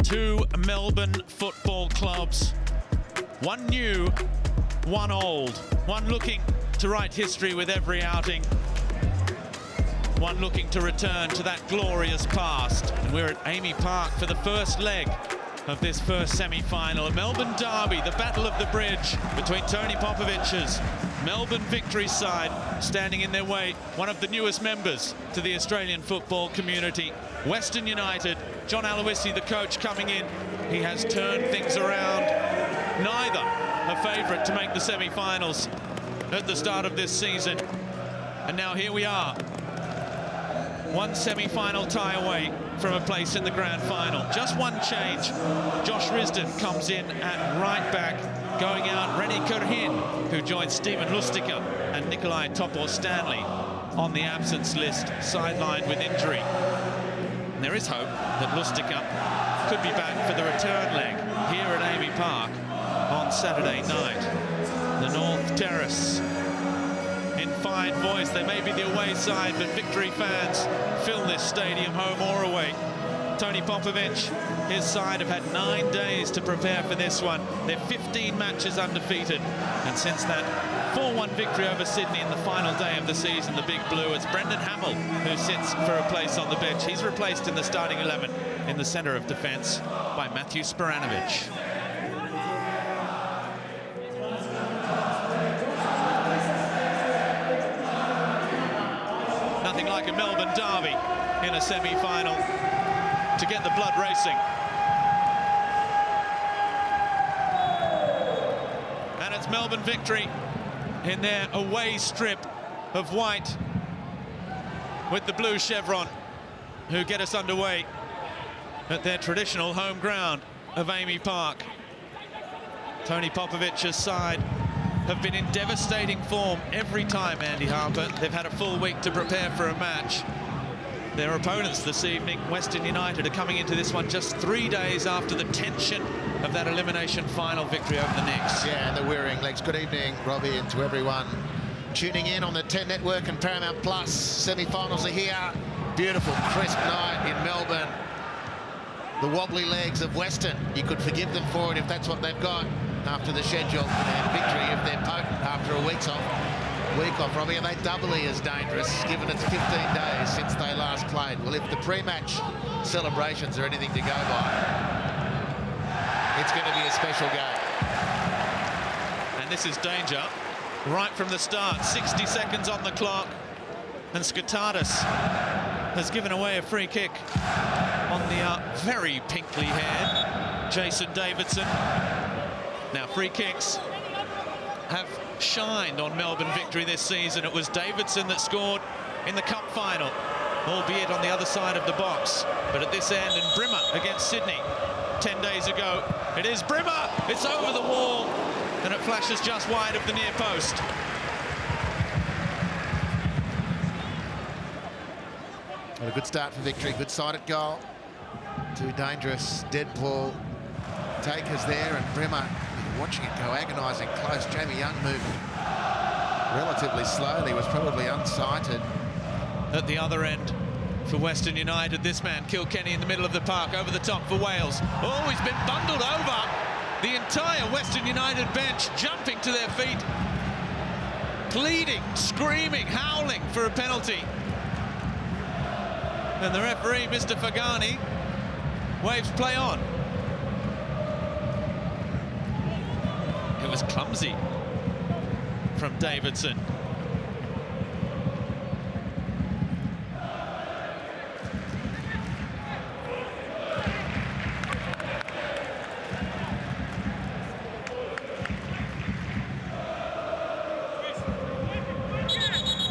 Two Melbourne football clubs, one new, one old, one looking to write history with every outing, one looking to return to that glorious past. And we're at Amy Park for the first leg of this first semi-final. A Melbourne derby, the battle of the bridge between Tony Popovich's Melbourne Victory side, standing in their way, one of the newest members to the Australian football community, Western United. John Aloisi, the coach, coming in. He has turned things around. Neither a favourite to make the semi-finals at the start of this season. And now here we are, one semi-final tie away from a place in the grand final. Just one change. Josh Risdon comes in at right back. Going out, Rennie Kurhin, who joins Stephen Lustica and Nikolai Topor-Stanley on the absence list, sidelined with injury. And there is hope that Lustica could be back for the return leg here at Amy Park on Saturday night. The North Terrace in fine voice. They may be the away side, but Victory fans fill this stadium, home or away. Tony Popovich, his side have had 9 days to prepare for this one. They're 15 matches undefeated. And since that 4-1 victory over Sydney in the final day of the season, the Big Blue, it's Brendan Hamill who sits for a place on the bench. He's replaced in the starting 11 in the centre of defence by Matthew Spiranovich. Nothing like a Melbourne derby in a semi-final to get the blood racing. And it's Melbourne Victory in their away strip of white with the blue chevron who get us underway at their traditional home ground of Amy Park. Tony Popovich's side have been in devastating form every time, Andy Harper. They've had a full week to prepare for a match. Their opponents this evening, Western United, are coming into this one just 3 days after the tension of that elimination final victory over the Knicks. Yeah, and the wearing legs. Good evening, Robbie, and to everyone tuning in on the 10 Network and Paramount Plus. Semi-finals are here. Beautiful, crisp night in Melbourne. The wobbly legs of Western, you could forgive them for it if that's what they've got after the schedule, and Victory if they're potent after a week off, Robbie. Are they doubly as dangerous, given it's 15 days since they last played? Well, if the pre-match celebrations are anything to go by, it's going to be a special game. And this is danger right from the start. 60 seconds on the clock, and Skotadis has given away a free kick on the very pinkly haired Jason Davidson. Now, free kicks have shined on Melbourne Victory this season. It was Davidson that scored in the cup final, albeit on the other side of the box. But at this end, and Brimmer against Sydney 10 days ago, it is Brimmer, it's over the wall, and it flashes just wide of the near post. Well, a good start for Victory, good sided goal. Two dangerous dead ball takers there, and Brimmer, watching it go agonising close. Jamie Young moved relatively slowly, was probably unsighted. At the other end for Western United, this man, Kilkenny, in the middle of the park, over the top for Wales. Oh, he's been bundled over. The entire Western United bench jumping to their feet, pleading, screaming, howling for a penalty. And the referee, Mr. Fagani, waves play on. It was clumsy from Davidson.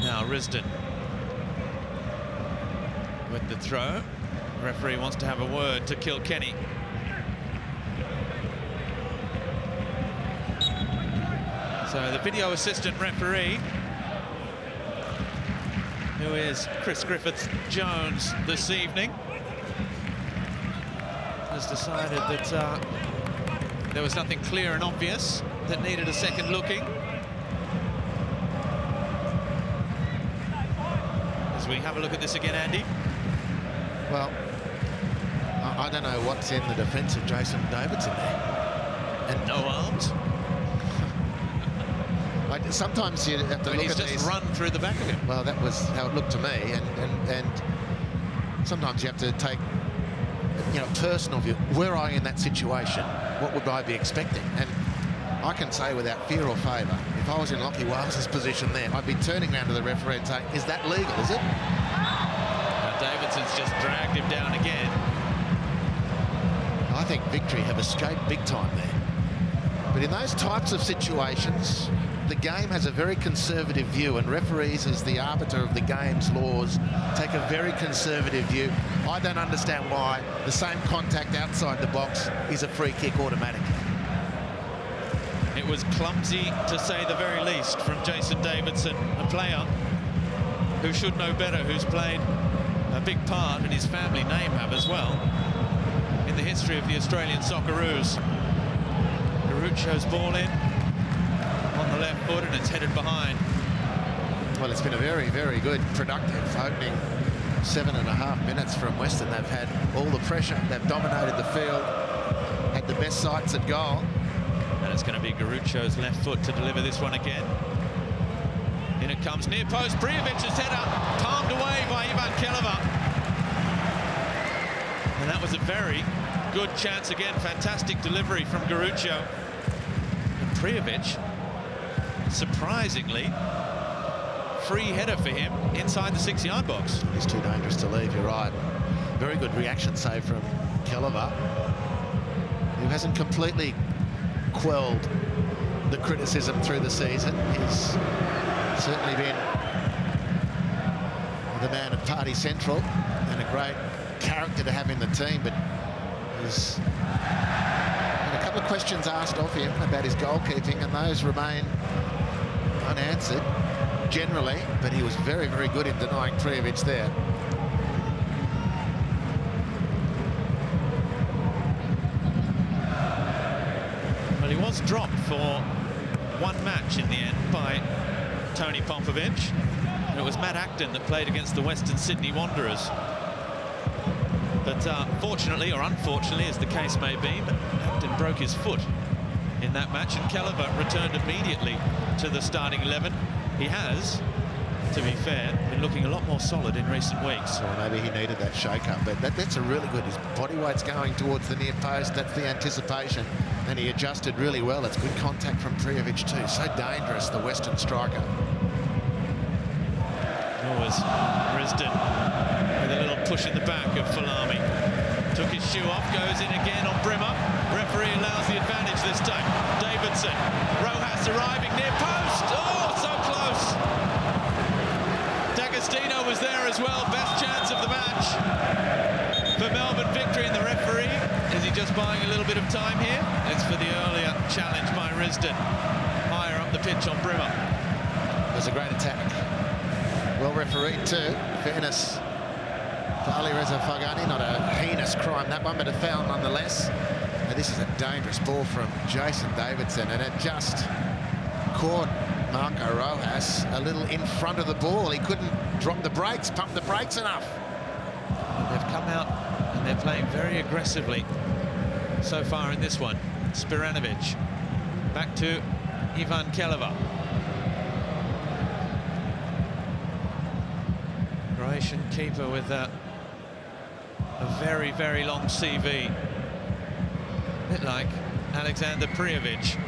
Now Risdon with the throw. The referee wants to have a word to Kilkenny. So the video assistant referee, who is Chris Griffiths-Jones this evening, has decided that there was nothing clear and obvious that needed a second looking. As we have a look at this again, Andy. Well, I don't know what's in the defence of Jason Davidson there. And no arms. Sometimes you have to look at these. He's just run through the back of him. Well, that was how it looked to me. And sometimes you have to take, personal view. Were I in that situation, what would I be expecting? And I can say without fear or favour, if I was in Lachie Wales's position then, I'd be turning around to the referee and saying, is that legal, is it? Now Davidson's just dragged him down again. I think Victory have escaped big time there. But in those types of situations, the game has a very conservative view, and referees, as the arbiter of the game's laws, take a very conservative view. I don't understand why the same contact outside the box is a free kick automatic. It was clumsy, to say the very least, from Jason Davidson, a player who should know better, who's played a big part, and his family name have as well, in the history of the Australian Socceroos. Garucio's ball in on the left foot, and it's headed behind. Well, it's been a very, very good, productive opening 7.5 minutes from Western. They've had all the pressure, they've dominated the field, had the best sights at goal. And it's going to be Garucio's left foot to deliver this one again. In it comes, near post, Priovic's header, palmed away by Ivan Keleva. And that was a very good chance again, fantastic delivery from Garuccio. And Priovic, surprisingly, free header for him inside the 6-yard box. He's too dangerous to leave, you're right. Very good reaction save from Keleva, who hasn't completely quelled the criticism through the season. He's certainly been the man at Party Central and a great character to have in the team, but he's had a couple of questions asked of him about his goalkeeping, and those remain unanswered generally, but he was very, very good in denying Priovic there. Well, he was dropped for one match in the end by Tony Pompovich. And it was Matt Acton that played against the Western Sydney Wanderers. But fortunately, or unfortunately, as the case may be, Acton broke his foot in that match, and Keleva returned immediately to the starting 11. He has, to be fair, been looking a lot more solid in recent weeks. So maybe he needed that shake-up, but that's a really good. His body weight's going towards the near post. That's the anticipation, and he adjusted really well. It's good contact from Priovic too. So dangerous, the Western striker. Always Risden with a little push in the back of Falami. Took his shoe off, goes in again on Brimmer. Referee allows the advantage this time. Davidson, Rojas arriving near post. Oh, so close. D'Agostino was there as well. Best chance of the match for Melbourne Victory, and the referee, is he just buying a little bit of time here? It's for the earlier challenge by Risden. Higher up the pitch on Brimmer. There's a great attack. Well refereed too. Fairness for Ali Reza Farghani. Not a heinous crime, that one, but a foul nonetheless. Now, this is a dangerous ball from Jason Davidson, and it just caught Marco Rojas a little in front of the ball. He couldn't drop the brakes, pump the brakes enough. They've come out and they're playing very aggressively so far in this one. Spiranovic back to Ivan Keleva. Croatian keeper with a very, very long CV. A bit like Alexander Priovic.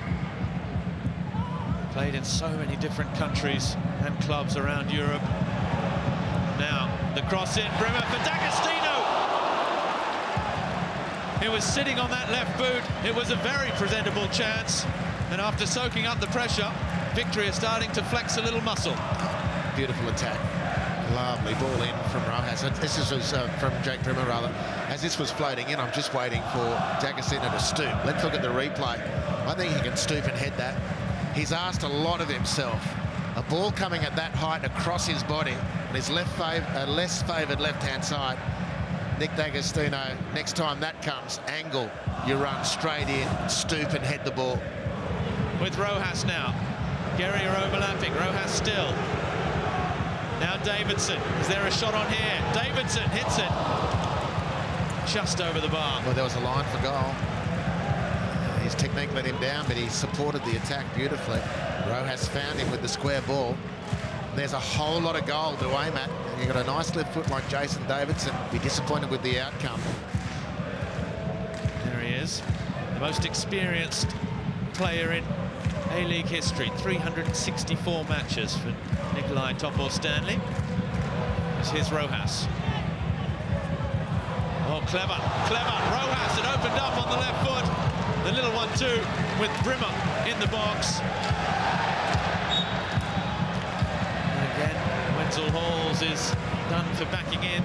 Played in so many different countries and clubs around Europe. Now, the cross in, Brimmer for D'Agostino! He was sitting on that left boot. It was a very presentable chance. And after soaking up the pressure, Victory is starting to flex a little muscle. Beautiful attack. Lovely ball in from Rojas. This was from Jake Brimmer, rather. As this was floating in, I'm just waiting for D'Agostino to stoop. Let's look at the replay. I think he can stoop and head that. He's asked a lot of himself. A ball coming at that height across his body on his less favoured left-hand side. Nick D'Agostino, next time that comes, angle, you run straight in, stoop and head the ball. With Rojas now. Gary are overlapping. Rojas still. Now Davidson. Is there a shot on here? Davidson hits it. just over the bar. Well, there was a line for goal. His technique let him down, but he supported the attack beautifully. Rojas found him with the square ball. There's a whole lot of goal to aim at. And you've got a nice left foot like Jason Davidson. Be disappointed with the outcome. There he is, the most experienced player in A-League history. 364 matches for Nikolai Topor-Stanley. Here's Rojas. Oh, clever, clever. Rojas had opened up on the left foot. The little one too, with Brimmer in the box. And again, Wenzel Halls is done for backing in.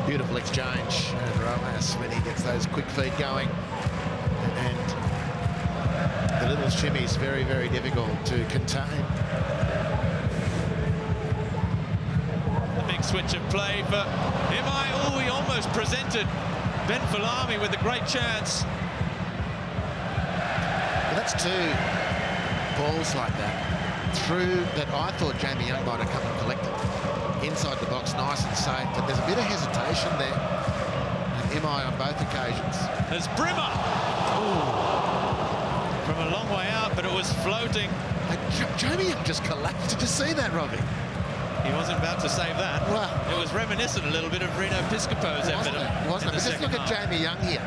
Beautiful exchange, and Rojas, when he gets those quick feet going, and the little shimmy is very, very difficult to contain. The big switch of play for Imai. Oh, he almost presented Ben Falami with a great chance. But that's two balls like that through that I thought Jamie Young might have come and collected. Inside the box, nice and safe, but there's a bit of hesitation there. And Imai on both occasions. As Brimmer, from a long way out, but it was floating. Jamie Young just collapsed. Did you see that, Robbie? He wasn't about to save that. Well, it was reminiscent a little bit of Reno Piscopo's effort. Wasn't it? But just look at Jamie Young here.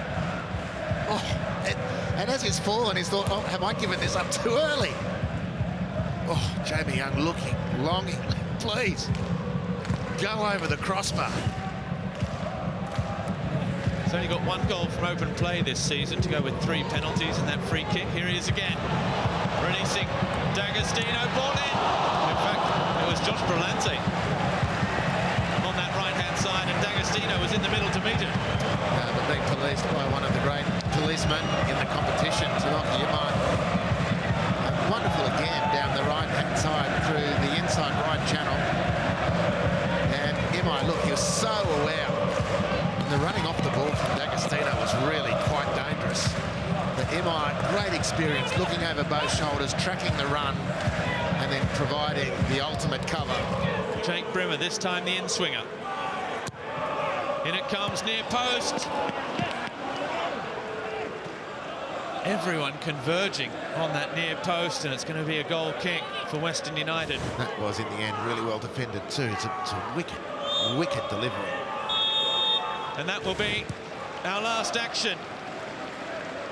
Oh, and as he's fallen, he's thought, oh, have I given this up too early? Oh, Jamie Young looking, longing, please. Go over the crossbar. He's only got one goal from open play this season to go with 3 penalties and that free kick. Here he is again, releasing D'Agostino, ball in. In fact, it was Josh Brillante on that right-hand side, and D'Agostino was in the middle to meet him. But being policed by one of the great policemen in the competition, Timothy Imai. Wonderful again down the right-hand side through the inside right channel. And Imai, look, he was so aware. And the running off the ball from D'Agostino was really quite dangerous. But Imai, great experience, looking over both shoulders, tracking the run, and then providing the ultimate cover. Jake Brimmer, this time the in-swinger. In it comes, near post. Everyone converging on that near post, and it's going to be a goal kick for Western United. That was, in the end, really well defended too. It's a wicked, wicked delivery. And that will be our last action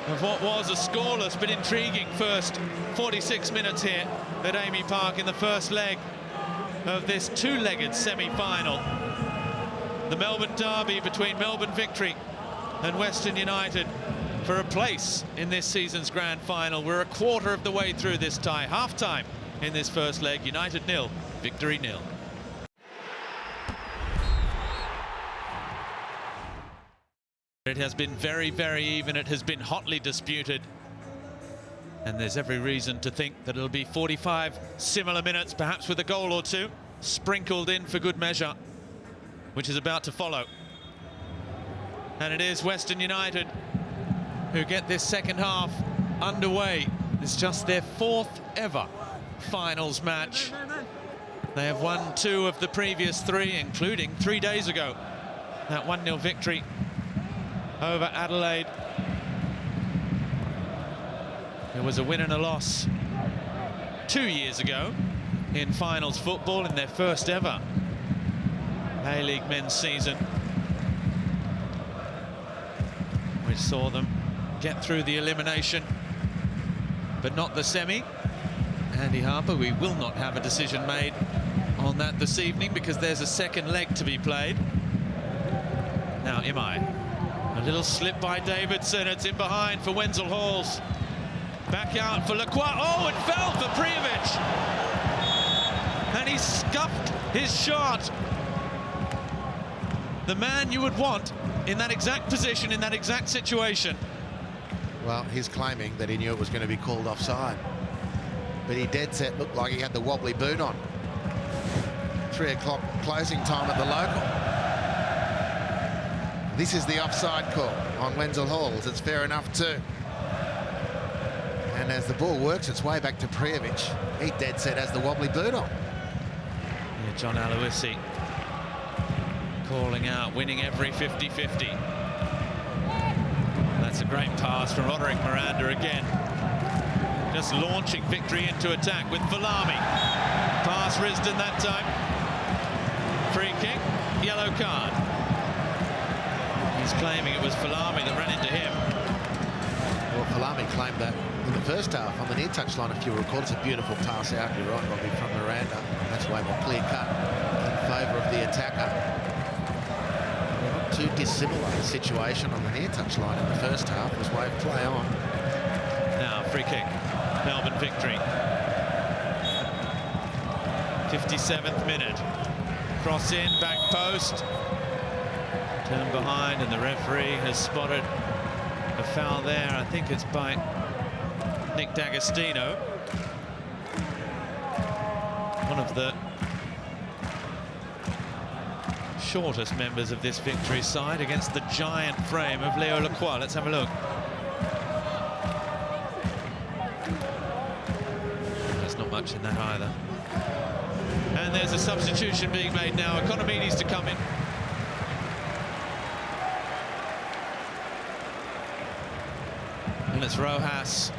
of what was a scoreless but intriguing first 46 minutes here at Amy Park in the first leg of this two-legged semi-final. The Melbourne derby between Melbourne Victory and Western United for a place in this season's grand final. We're a quarter of the way through this tie. Half-time in this first leg. United 0, Victory 0. It has been very, very even. It has been hotly disputed. And there's every reason to think that it'll be 45 similar minutes, perhaps with a goal or two sprinkled in for good measure, which is about to follow. And it is Western United who get this second half underway. It's just their 4th ever finals match. They have won 2 of the previous 3, including 3 days ago. That 1-0 victory over Adelaide. It was a win and a loss 2 years ago in finals football in their first ever A-League men's season, which saw them get through the elimination, but not the semi. Andy Harper, we will not have a decision made on that this evening because there's a second leg to be played. Now Imai, a little slip by Davidson, it's in behind for Wenzel Halls. Back out for Lacroix. Oh, it fell for Prijovic. And he scuffed his shot. The man you would want in that exact position, in that exact situation. Well, he's claiming that he knew it was going to be called offside. But he dead set looked like he had the wobbly boot on. 3 o'clock closing time at the local. This is the offside call on Wenzel Halls. It's fair enough too. And as the ball works its way back to Prijovic, he dead set has the wobbly boot on. Yeah, John Aloisi calling out, winning every 50-50. That's a great pass from Roderick Miranda again. Just launching Victory into attack with Valami. Pass Risdon that time. Free kick, yellow card. He's claiming it was Valami that ran into him. Well, Valami claimed that in the first half on the near touchline, if you recall. It's a beautiful pass out, you're right, Robbie, from Miranda. That's way more clear cut in favour of the attacker. Not too dissimilar situation on the near touchline in the first half as Wave play on. Now, free kick, Melbourne Victory. 57th minute. Cross in, back post. Turn behind, and the referee has spotted a foul there. I think it's by Nick D'Agostino. One of the shortest members of this Victory side against the giant frame of Leo Lacroix. Let's have a look. There's not much in that either. And there's a substitution being made now. Economides to come in. And it's Rojas,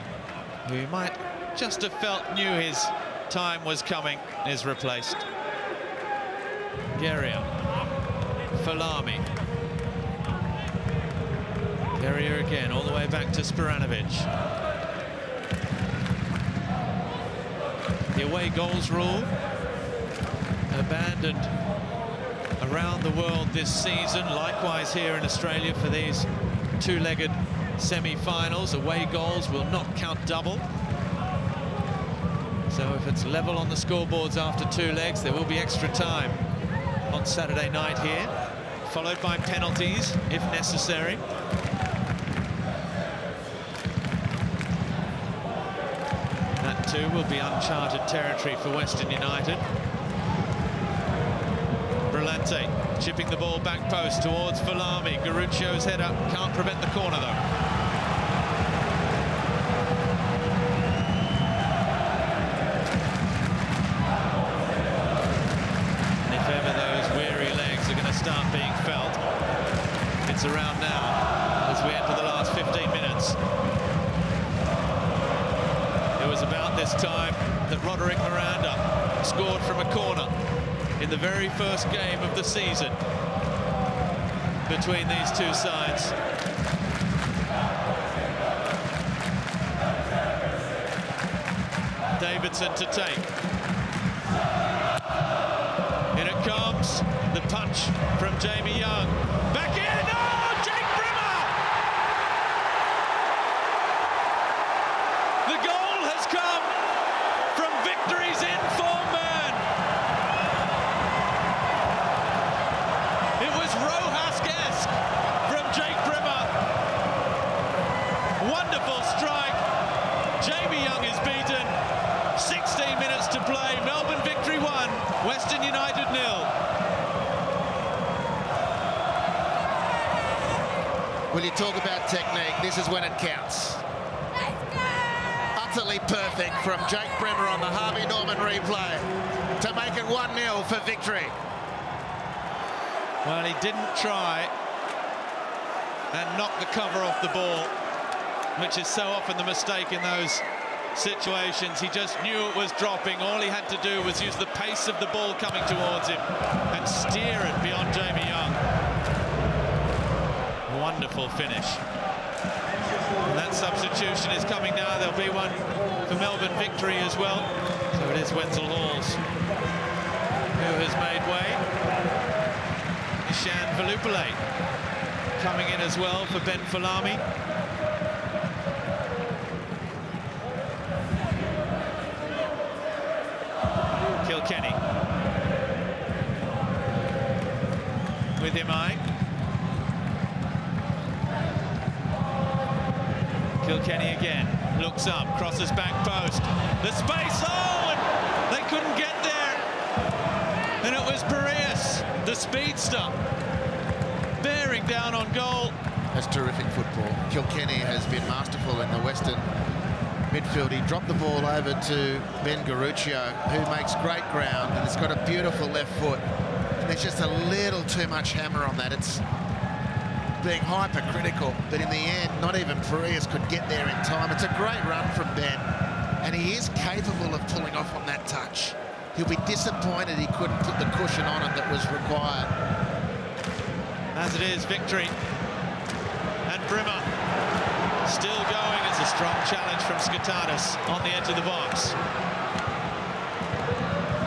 who you might just have felt knew his time was coming, is replaced. Guerrier. Valami. Guerrier again, all the way back to Spiranovic. The away goals rule abandoned around the world this season, likewise here in Australia for these two-legged semi-finals. Away goals will not count double. So if it's level on the scoreboards after two legs, there will be extra time on Saturday night here, followed by penalties if necessary. That too will be uncharted territory for Western United. Brillante chipping the ball back post towards Valami. Garuccio's header can't prevent the corner though. And if ever those weary legs are going to start being felt, it's around now as we enter the last 15 minutes. It was about this time that Roderick Miranda scored from a corner in the very first game of the season between these two sides. Davidson to take. In it comes, the punch from Jamie Young. Back in, oh, Jake Brimmer! The goal has come from Victory's in-form man. It was Rojas-esque from Jake Brimmer. Wonderful strike. Jamie Young is beaten. 16 minutes to play. Melbourne Victory 1, Western United 0. Will you talk about technique? This is when it counts. Utterly perfect from Jake Brimmer on the Harvey Norman replay to make it 1-0 for Victory. Well, he didn't try and knock the cover off the ball, which is so often the mistake in those situations. He just knew it was dropping. All he had to do was use the pace of the ball coming towards him and steer it beyond Jamie Young. Wonderful finish. And that substitution is coming now. There'll be one for Melbourne Victory as well. So it is Wenzel Halls who has made way. Ishan Velupillay coming in as well for Ben Valami. Kilkenny with Imai. Kilkenny again, looks up, crosses back post. The space, oh, and they couldn't get there. And it was Piraeus, the speedster, bearing down on goal. That's terrific football. Kilkenny has been masterful in the Western midfield. He dropped the ball over to Ben Garuccio, who makes great ground and has got a beautiful left foot. And there's just a little too much hammer on that. It's being hypercritical, but in the end, not even Farias could get there in time. It's a great run from Ben, and he is capable of pulling off on that touch. He'll be disappointed he couldn't put the cushion on it that was required. As it is, Victory. And Brimmer still going. It's a strong challenge from Skotadis on the edge of the box.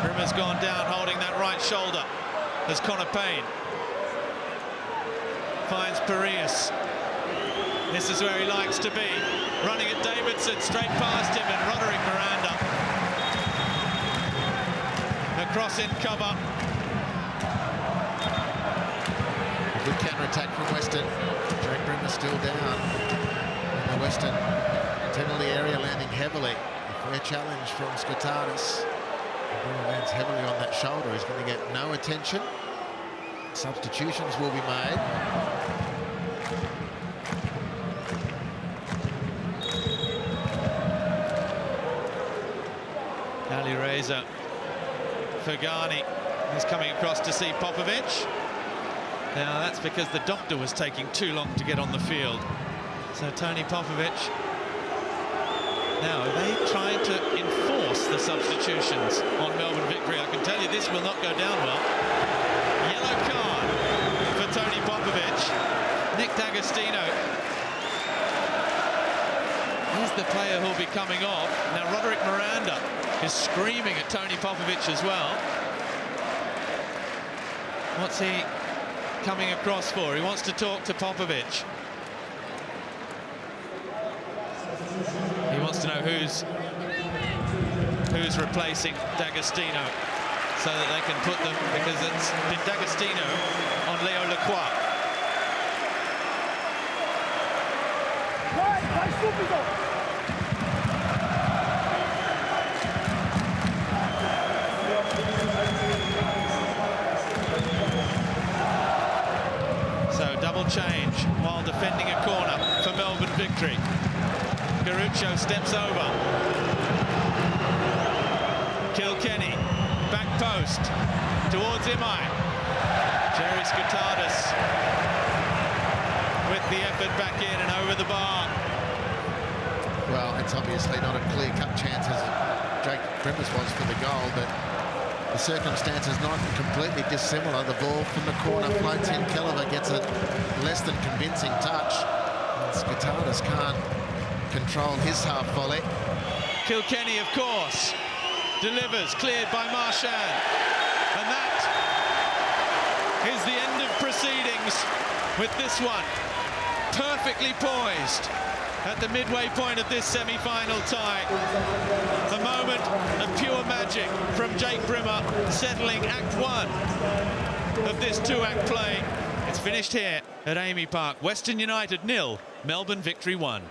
Brimmer's gone down, holding that right shoulder. There's Connor Payne. Finds Farias. This is where he likes to be. Running at Davidson, straight past him, and Roderick Miranda. Across in cover. A good counter-attack from Western. Jake Brimmer still down in the Western penalty area, landing heavily. A fair challenge from Skotadis. Brimmer lands heavily on that shoulder. He's going to get no attention. Substitutions will be made. Ali Reza. Fagani is coming across to see Popovic. Now that's because the doctor was taking too long to get on the field. So Tony Popovic. Now, are they trying to enforce the substitutions on Melbourne Victory? I can tell you this will not go down well. Yellow card for Tony Popovic. Nick D'Agostino is the player who'll be coming off. Now Roderick Miranda is screaming at Tony Popovic as well. What's he coming across for? He wants to talk to Popovic. He wants to know who's replacing D'Agostino so that they can put them, because it's been D'Agostino on Leo Lacroix. So double change while defending a corner for Melbourne Victory. Garuccio steps over. Kilkenny, back post towards Imai. Jerry Skotadis with the effort back in and over the bar. Well, it's obviously not a clear-cut chance as Jake Brimmer's was for the goal, but the circumstances not completely dissimilar. The ball from the corner floats in. Kelleher gets a less than convincing touch. And Skotadis can't control his half volley. Kilkenny, of course, delivers, cleared by Marchand. And that is the end of proceedings with this one. Perfectly poised at the midway point of this semi-final tie. A moment of pure magic from Jake Brimmer, settling Act 1 of this two-act play. It's finished here at Amy Park. Western United 0, Melbourne Victory 1.